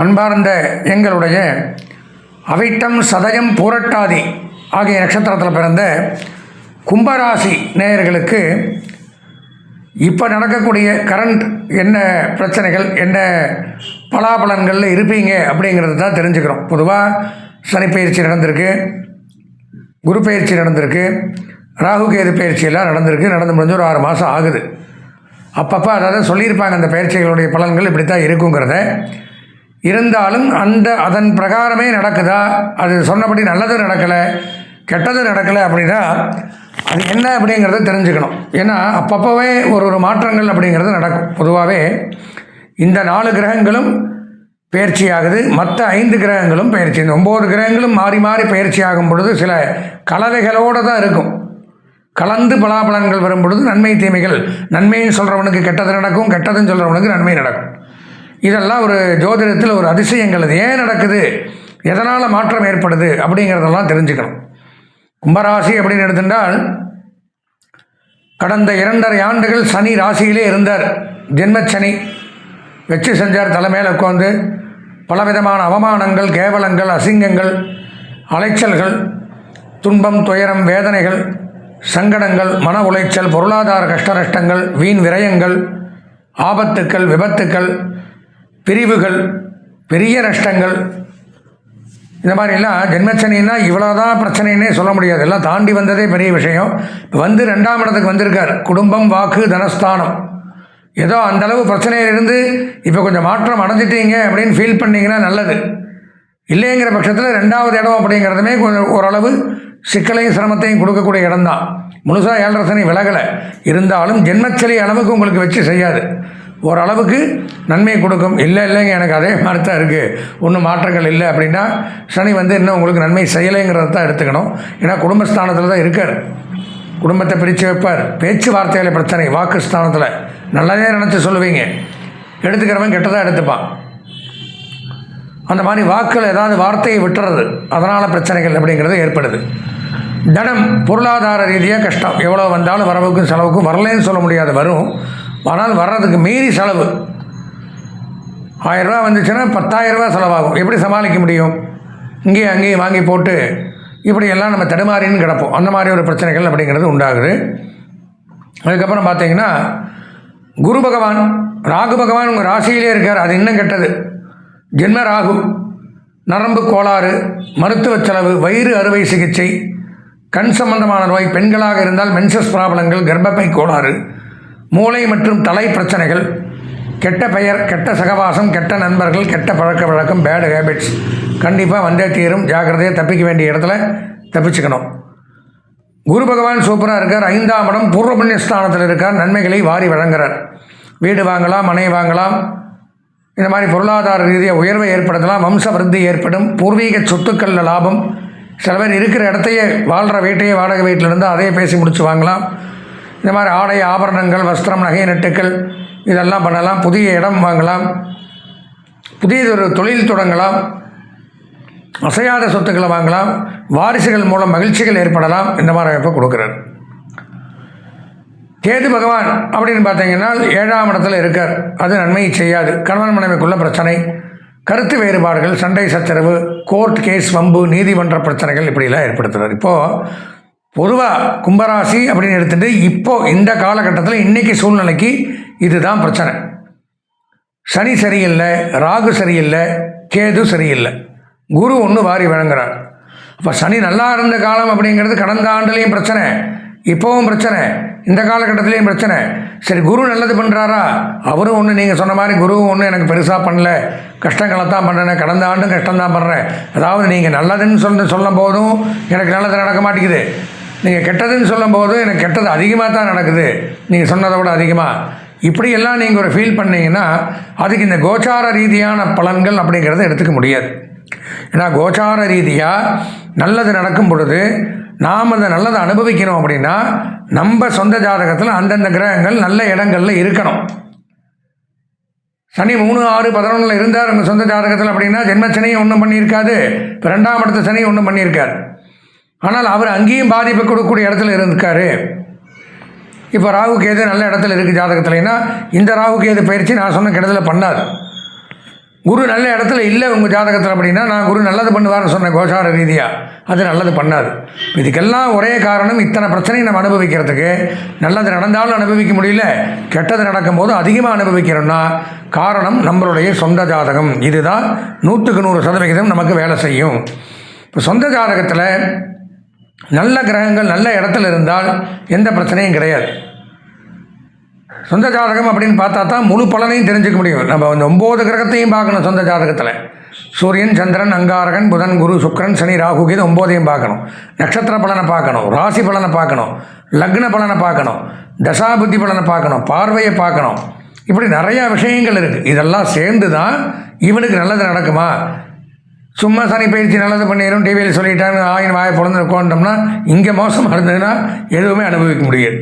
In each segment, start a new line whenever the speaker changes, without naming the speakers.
அன்பார்ந்த எங்களுடைய அவிட்டம், சதயம், பூரட்டாதி ஆகிய நட்சத்திரத்தில் பிறந்த கும்பராசி நேயர்களுக்கு இப்போ நடக்கக்கூடிய கரண்ட் என்ன பிரச்சனைகள், என்ன பலாபலன்களில் இருப்பீங்க அப்படிங்கிறது தான் தெரிஞ்சுக்கிறோம். பொதுவாக சனி பயிற்சி நடந்திருக்கு, குரு பயிற்சி நடந்திருக்கு, ராகு கேது பயிற்சியெல்லாம் நடந்து முடிஞ்சு ஒரு 6 மாதம் ஆகுது. அப்பப்போ அதாவது சொல்லியிருப்பாங்க அந்த பயிற்சிகளுடைய பலன்கள் இப்படி தான் இருக்குங்கிறத. இருந்தாலும் அதன் பிரகாரமே நடக்குதா, அது சொன்னபடி நல்லது நடக்கலை கெட்டது நடக்கலை அப்படின்னா அது என்ன அப்படிங்கிறத தெரிஞ்சுக்கணும். ஏன்னா அப்பப்போவே ஒரு மாற்றங்கள் அப்படிங்கிறது நடக்கும். பொதுவாகவே இந்த 4 கிரகங்களும் பயிற்சி ஆகுது, மற்ற 5 கிரகங்களும் பயிற்சி, இந்த 9 கிரகங்களும் மாறி மாறி பயிற்சி ஆகும் பொழுது சில கலவைகளோடு தான் இருக்கும். கலந்து பலாபலன்கள் வரும் பொழுது நன்மை தீமைகள், நன்மைன்னு சொல்கிறவனுக்கு கெட்டது நடக்கும், கெட்டதுன்னு சொல்கிறவனுக்கு நன்மை நடக்கும். இதெல்லாம் ஒரு ஜோதிடத்தில் ஒரு அதிசயங்கள். அது ஏன் நடக்குது, எதனால் மாற்றம் ஏற்படுது அப்படிங்கிறதெல்லாம் தெரிஞ்சுக்கணும். கும்பராசி அப்படின்னு எடுத்துட்டால் கடந்த 2.5 ஆண்டுகள் சனி ராசியிலே இருந்தார். ஜென்மச்சனி வச்சு செஞ்சார். தலைமையில் உட்காந்து பலவிதமான அவமானங்கள், கேவலங்கள், அசிங்கங்கள், அலைச்சல்கள், துன்பம், துயரம், வேதனைகள், சங்கடங்கள், மன உளைச்சல், பொருளாதார கஷ்ட நஷ்டங்கள், வீண் விரயங்கள், ஆபத்துக்கள், விபத்துக்கள், பிரிவுகள், பெரிய நஷ்டங்கள், இந்த மாதிரிலாம் ஜென்மச்சனின்னா இவ்வளோதான் பிரச்சனைன்னே சொல்ல முடியாது. எல்லாம் தாண்டி வந்ததே பெரிய விஷயம். வந்து 2ஆம் இடத்துக்கு வந்திருக்கார். குடும்பம், வாக்கு, தனஸ்தானம். ஏதோ அந்தளவு பிரச்சனையிலிருந்து இப்போ கொஞ்சம் மாற்றம் அடைஞ்சிட்டீங்க அப்படின்னு ஃபீல் பண்ணிங்கன்னா நல்லது. இல்லைங்கிற பட்சத்தில் 2வது இடம் அப்படிங்கிறதுமே கொஞ்சம் ஓரளவு சிக்கலையும் சிரமத்தையும் கொடுக்கக்கூடிய இடம்தான். முழுசாக 7.5 சனி விலகலை. இருந்தாலும் ஜென்மச்சலி அளவுக்கு உங்களுக்கு வச்சு செய்யாது. ஓரளவுக்கு நன்மை கொடுக்கும். இல்லைங்க எனக்கு அதே மாதிரி தான் இருக்குது, ஒன்றும் மாற்றங்கள் இல்லை அப்படின்னா சனி இன்னும் உங்களுக்கு நன்மை செய்யலைங்கிறத தான் எடுத்துக்கணும். ஏன்னா குடும்பஸ்தானத்தில் தான் இருக்கார். குடும்பத்தை பிரித்து வைப்பார். பேச்சுவார்த்தையில் பிரச்சனை, வாக்கு ஸ்தானத்தில் நல்லதே நினச்சி சொல்லுவீங்க, எடுத்துக்கிறவன் கெட்டதாக எடுத்துப்பான். அந்த மாதிரி வாக்கில் ஏதாவது வார்த்தையை விட்டுறது, அதனால் பிரச்சனைகள் அப்படிங்கிறது ஏற்படுது. தனம், பொருளாதார ரீதியாக கஷ்டம். எவ்வளோ வந்தாலும் வரவுக்கும் செலவுக்கும் வரலேன்னு சொல்ல முடியாது, வரும். ஆனால் வர்றதுக்கு மீறி செலவு. 1000 ரூபா வந்துச்சுன்னா 10,000 ரூபா செலவாகும். எப்படி சமாளிக்க முடியும்? இங்கேயும் அங்கேயும் வாங்கி போட்டு இப்படியெல்லாம் நம்ம தடுமாறின்னு கிடப்போம். அந்த மாதிரி ஒரு பிரச்சனைகள் அப்படிங்கிறது உண்டாகுது. அதுக்கப்புறம் பார்த்தீங்கன்னா குரு பகவான், ராகு பகவான் உங்கள் ராசியிலே இருக்கார். அது இன்னும் கெட்டது. ஜென்ம ராகு, நரம்பு கோளாறு, மருத்துவ செலவு, வயிறு அறுவை சிகிச்சை, கண் சம்பந்தமான நோய், பெண்களாக இருந்தால் மென்சஸ் ப்ராப்ளங்கள், கர்ப்பப்பை கோளாறு, மூளை மற்றும் தலை பிரச்சனைகள், கெட்ட பெயர், கெட்ட சகவாசம், கெட்ட நண்பர்கள், கெட்ட பழக்க வழக்கம், பேட் ஹேபிட்ஸ் கண்டிப்பாக வந்தே தீரும். ஜாக்கிரதையாக தப்பிக்க வேண்டிய இடத்துல தப்பிச்சுக்கணும். குரு பகவான் சூப்பராக இருக்கார். 5ஆம் இடம் பூர்வ புண்ணியஸ்தானத்தில் இருக்கார். நன்மைகளை வாரி வழங்குறார். வீடு வாங்கலாம், மனை வாங்கலாம், இந்த மாதிரி பொருளாதார ரீதியாக உயர்வை ஏற்படுத்தலாம். வம்ச விருத்தி ஏற்படும். பூர்வீக சொத்துக்களில் லாபம். சில பேர் இருக்கிற இடத்தையே, வாழ்கிற வீட்டையே வாடகை வீட்டில் இருந்தால் அதையே பேசி முடிச்சு வாங்கலாம். இந்த மாதிரி ஆடை, ஆபரணங்கள், வஸ்திரம், நகை, நட்டுக்கள் இதெல்லாம் பண்ணலாம். புதிய இடம் வாங்கலாம். புதியதொரு தொழில் தொடங்கலாம். அசையாத சொத்துக்களை வாங்கலாம். வாரிசுகள் மூலம் மகிழ்ச்சிகள் ஏற்படலாம். இந்த மாதிரி வாய்ப்பை கொடுக்குறார். கேது பகவான் அப்படின்னு பார்த்தீங்கன்னா 7ஆம் இடத்துல இருக்கார். அது நன்மையை செய்யாது. கணவன் மனைவிக்குள்ள பிரச்சனை, கருத்து வேறுபாடுகள், சண்டை சச்சரவு, கோர்ட் கேஸ், வம்பு, நீதிமன்ற பிரச்சனைகள் இப்படிலாம் ஏற்படுத்துகிறார். இப்போது பொதுவாக கும்பராசி அப்படின்னு எடுத்துகிட்டு இப்போது இந்த காலகட்டத்தில் இன்றைக்கி சூழ்நிலைக்கு இதுதான் பிரச்சனை. சனி சரியில்லை, ராகு சரியில்லை, கேது சரியில்லை, குரு ஒன்று வாரி வழங்குறார். அப்போ சனி நல்லா இருந்த காலம் அப்படிங்கிறது கடந்த ஆண்டுலேயும் பிரச்சனை, இப்போவும் பிரச்சனை, இந்த காலகட்டத்திலையும் பிரச்சனை. சரி, குரு நல்லது பண்ணுறாரா? அவரும் ஒன்று, நீங்கள் சொன்ன மாதிரி குருவும் ஒன்று எனக்கு பெருசாக பண்ணல, கஷ்டங்களை தான் பண்ணுறேன், கடந்த ஆண்டும் கஷ்டம்தான் பண்ணுறேன். அதாவது நீங்கள் நல்லதுன்னு சொல்லும் போதும் எனக்கு நல்லது நடக்க மாட்டேங்குது, நீங்கள் கெட்டதுன்னு சொல்லும் போதும் எனக்கு கெட்டது அதிகமாக தான் நடக்குது, நீங்கள் சொன்னதை விட அதிகமாக. இப்படியெல்லாம் நீங்கள் ஒரு ஃபீல் பண்ணிங்கன்னா அதுக்கு இந்த கோச்சார ரீதியான பலன்கள் அப்படிங்கிறத எடுத்துக்க முடியாது. ஏன்னா கோச்சார ரீதியாக நல்லது நடக்கும் பொழுது நாம் அந்த நல்லதை அனுபவிக்கணும் அப்படின்னா நம்ம சொந்த ஜாதகத்தில் அந்தந்த கிரகங்கள் நல்ல இடங்களில் இருக்கணும். சனி 3, 6, 11 இருந்தார் உங்கள் சொந்த ஜாதகத்தில் அப்படின்னா ஜென்மச்சனியும் ஒன்றும் பண்ணியிருக்காது. இப்போ 2ஆம் இடத்து சனி ஒன்றும் பண்ணியிருக்கார். ஆனால் அவர் அங்கேயும் பாதிப்பு கொடுக்கக்கூடிய இடத்துல இருந்திருக்காரு. இப்போ ராகு கேது நல்ல இடத்துல இருக்குது ஜாதகத்துலன்னா இந்த ராகு கேது பயிற்சி நான் சொன்ன கெடுதலை பண்ணாது. குரு நல்ல இடத்துல இல்லை உங்கள் ஜாதகத்தில் அப்படின்னா, நான் குரு நல்லது பண்ணுவார்னு சொன்னேன் கோசார ரீதியாக, அது நல்லது பண்ணாது. இதுக்கெல்லாம் ஒரே காரணம், இத்தனை பிரச்சனையை நம்ம அனுபவிக்கிறதுக்கு, நல்லது நடந்தாலும் அனுபவிக்க முடியல, கெட்டது நடக்கும்போது அதிகமாக அனுபவிக்கிறோம்னா காரணம் நம்மளுடைய சொந்த ஜாதகம். இதுதான் 100க்கு 100% நமக்கு வேலை செய்யும். இப்போ சொந்த ஜாதகத்தில் நல்ல கிரகங்கள் நல்ல இடத்துல இருந்தால் எந்த பிரச்சனையும் கிடையாது. சொந்த ஜாதகம் அப்படின்னு பார்த்தா தான் முழு பலனையும் தெரிஞ்சுக்க முடியும். நம்ம அந்த 9 கிரகத்தையும் பார்க்கணும் சொந்த ஜாதகத்தில். சூரியன், சந்திரன், அங்காரகன், புதன், குரு, சுக்கிரன், சனி, ராகு, கேது 9ஐயும் பார்க்கணும். நட்சத்திர பலனை பார்க்கணும், ராசி பலனை பார்க்கணும், லக்ன பலனை பார்க்கணும், தசாபுத்தி பலனை பார்க்கணும், பார்வையை பார்க்கணும். இப்படி நிறையா விஷயங்கள் இருக்குது. இதெல்லாம் சேர்ந்து தான் இவனுக்கு நல்லது நடக்குமா. சும்மா சனி பயிற்சி நல்லது பண்ணிடும் டிவியில் சொல்லிட்டாங்க ஆயின் வாயை பொழுது உட்காந்தோம்னா இங்கே மோசமாக இருந்ததுன்னா எதுவுமே அனுபவிக்க முடியாது.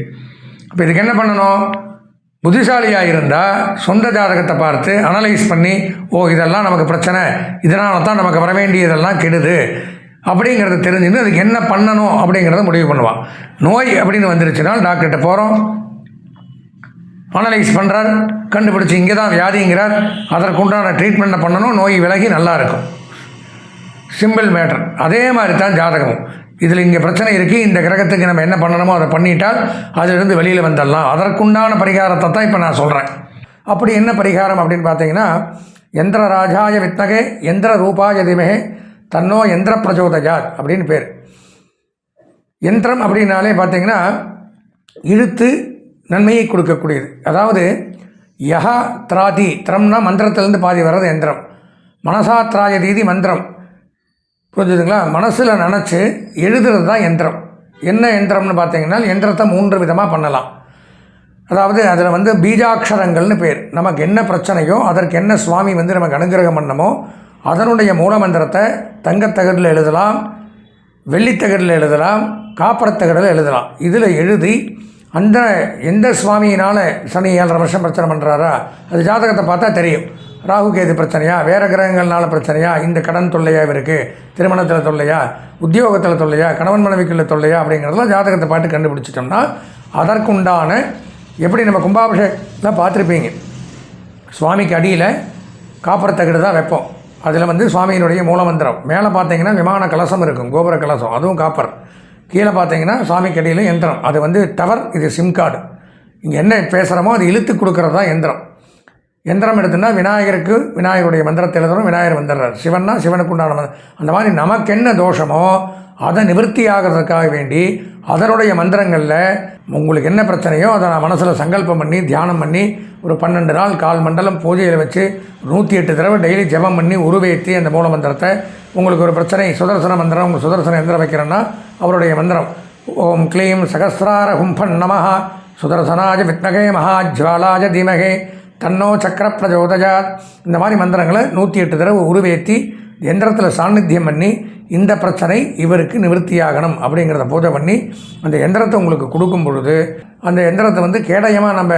அப்போ இதுக்கு என்ன பண்ணணும், புத்திசாலியாக இருந்தால் சொந்த ஜாதகத்தை பார்த்து அனலைஸ் பண்ணி, ஓ இதெல்லாம் நமக்கு பிரச்சனை, இதனால தான் நமக்கு வர வேண்டியதெல்லாம் கெடுது அப்படிங்கிறத தெரிஞ்சுன்னு அதுக்கு என்ன பண்ணணும் அப்படிங்கிறத முடிவு பண்ணுவான். நோய் அப்படின்னு வந்துருச்சுன்னா டாக்டர்கிட்ட போகிறோம், அனலைஸ் பண்ணுறார், கண்டுபிடிச்சி இங்கே தான் வியாதிங்கிறார், அதற்குண்டான ட்ரீட்மெண்ட்டை பண்ணணும், நோய் விலகி நல்லா இருக்கும். Simple matter. அதே மாதிரி தான் ஜாதகமும். இதில் இங்கே பிரச்சனை இருக்குது, இந்த கிரகத்துக்கு நம்ம என்ன பண்ணணுமோ அதை பண்ணிட்டால் அதிலிருந்து வெளியில் வந்துடலாம். அதற்குண்டான பரிகாரத்தை தான் இப்போ நான் சொல்கிறேன். அப்படி என்ன பரிகாரம் அப்படின்னு பார்த்தீங்கன்னா, யந்திர ராஜாய வித்மகே யந்திர ரூபாய திமகே தன்னோ யந்திர பிரச்சோதயாத் அப்படின்னு பேர். யந்திரம் அப்படின்னாலே பார்த்தீங்கன்னா இழுத்து நன்மையை கொடுக்கக்கூடியது. அதாவது யஹா திராதி, திரம்னா மந்திரத்திலேருந்து பாதி வர்றது யந்திரம். மனசா திராயதீதி மந்திரம், புரிஞ்சுதுங்களா? மனசில் நினச்சி எழுதுறது தான் யந்திரம். என்ன யந்திரம்னு பார்த்தீங்கன்னா, யந்திரத்தை 3 விதமாக பண்ணலாம். அதாவது அதில் பீஜாட்சரங்கள்னு பேர். நமக்கு என்ன பிரச்சனையோ அதற்கு என்ன சுவாமி நமக்கு அனுகிரகம் பண்ணமோ அதனுடைய மூலமந்திரத்தை தங்கத்தகடில் எழுதலாம், வெள்ளித்தகடில் எழுதலாம், காப்பரத்தகடில் எழுதலாம். இதில் எழுதி அந்த எந்த சுவாமியினால் சனி 7.5 வருஷம் பிரச்சனை பண்ணுறாரா அது ஜாதகத்தை பார்த்தா தெரியும். ராகு கேது பிரச்சனையா, வேறு கிரகங்கள்னால பிரச்சனையா, இந்த கடன் தொல்லையா இவருக்கு, திருமணத்தில் தொல்லையா, உத்தியோகத்தில் தொல்லையா, கணவன் மனைவிக்குள்ள தொல்லையா அப்படிங்கிறதெல்லாம் ஜாதகத்தை பார்த்து கண்டுபிடிச்சிட்டோம்னா அதற்குண்டான, எப்படி நம்ம கும்பாபிஷேகத்தில் பார்த்துருப்பீங்க, சுவாமிக்கு அடியில் காப்பரத்தகடு தான் வைப்போம். அதில் சுவாமியினுடைய மூலமந்திரம். மேலே பார்த்தீங்கன்னா விமான கலசம் இருக்கும், கோபுர கலசம், அதுவும் காப்பர். கீழே பார்த்தீங்கன்னா சுவாமிக்கு அடியில் யந்திரம். அது டவர், இது சிம் கார்டு. இங்கே என்ன பேசுகிறோமோ அது இழுத்து கொடுக்குறது தான் யந்திரம். யந்திரம் எடுத்துன்னா விநாயகருக்கு விநாயகருடைய மந்திரத்தை எழுதுறோம், விநாயகர் வந்துடுறார். சிவன்னா சிவனுக்கு உண்டான அந்த மாதிரி நமக்கு என்ன தோஷமோ அதை நிவர்த்தி ஆகிறதுக்காக வேண்டி அதனுடைய மந்திரங்களில் உங்களுக்கு என்ன பிரச்சனையோ அதை நான் மனசில் சங்கல்பம் பண்ணி தியானம் பண்ணி ஒரு 12 நாள் கால் மண்டலம் பூஜையில் வச்சு 108 தடவை டெய்லி ஜபம் பண்ணி உருவேற்றி அந்த மூல மந்திரத்தை, உங்களுக்கு ஒரு பிரச்சனை சுதர்சன மந்திரம், உங்கள் சுதர்சன எந்திரம் வைக்கிறேன்னா அவருடைய மந்திரம் ஓம் க்ளீம் சகஸ்ரார ஹும்பன் நமஹ சுதர்சனாஜ வித்மகே மகாஜ்வாலாஜ தீமகே தன்னோ சக்கர பிரஜோதயாத். இந்த மாதிரி மந்திரங்களை 108 தடவை உருவேற்றி எந்திரத்தில் சாநித்தியம் பண்ணி இந்த பிரச்சனை இவருக்கு நிவர்த்தியாகணும் அப்படிங்கிறத பூஜை பண்ணி அந்த எந்திரத்தை உங்களுக்கு கொடுக்கும் பொழுது அந்த எந்திரத்தை கேடயமாக நம்ம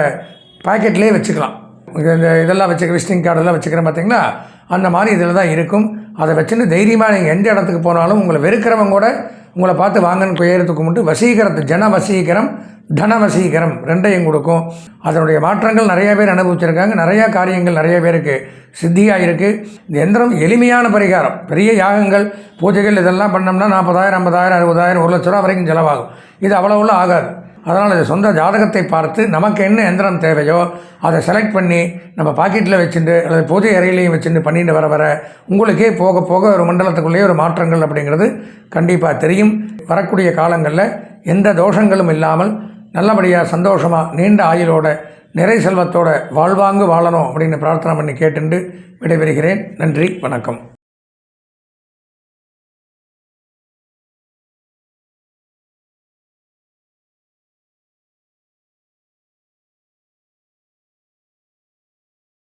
பாக்கெட்லேயே வச்சுக்கலாம். இந்த இதெல்லாம் வச்சுக்க விசிட்டிங் கார்டெல்லாம் வச்சுக்கிறேன் பார்த்தீங்களா, அந்த மாதிரி இதில் தான் இருக்கும். அதை வச்சுன்னு தைரியமாக நீங்கள் எந்த இடத்துக்கு போனாலும் உங்களை வெறுக்கிறவங்க கூட உங்களை பார்த்து வாங்கன்னு பெயரத்துக்கு மட்டும் வசீகரத்து, ஜன வசீகரம், தன வசீகரம் 2ஐயும் கொடுக்கும். அதனுடைய மாற்றங்கள் நிறைய பேர் அனுபவிச்சிருக்காங்க. நிறையா காரியங்கள் நிறைய பேருக்கு சித்தியாக இருக்குது. இந்த எந்திரம் எளிமையான பரிகாரம். பெரிய யாகங்கள் பூஜைகள் இதெல்லாம் பண்ணோம்னா 40,000 50,000 60,000 1 லட்ச ரூபா வரைக்கும் செலவாகும். இது அவ்வளோவுள்ள ஆகாது. அதனால் இது சொந்த ஜாதகத்தை பார்த்து நமக்கு என்ன எந்திரம் தேவையோ அதை செலக்ட் பண்ணி நம்ம பாக்கெட்டில் வச்சுட்டு அல்லது பூஜை அறையிலையும் வச்சுட்டு பண்ணிட்டு வர வர உங்களுக்கே போக போக ஒரு மண்டலத்துக்குள்ளேயே ஒரு மாற்றங்கள் அப்படிங்கிறது கண்டிப்பாக தெரியும். வரக்கூடிய காலங்களில் எந்த தோஷங்களும் இல்லாமல் நல்லபடியாக சந்தோஷமாக நீண்ட ஆயுளோட நிறை செல்வத்தோட வாழ்வாங்கு வாழணும் அப்படின்னு பிரார்த்தனை பண்ணி கேட்டுண்டு விடைபெறுகிறேன். நன்றி, வணக்கம்.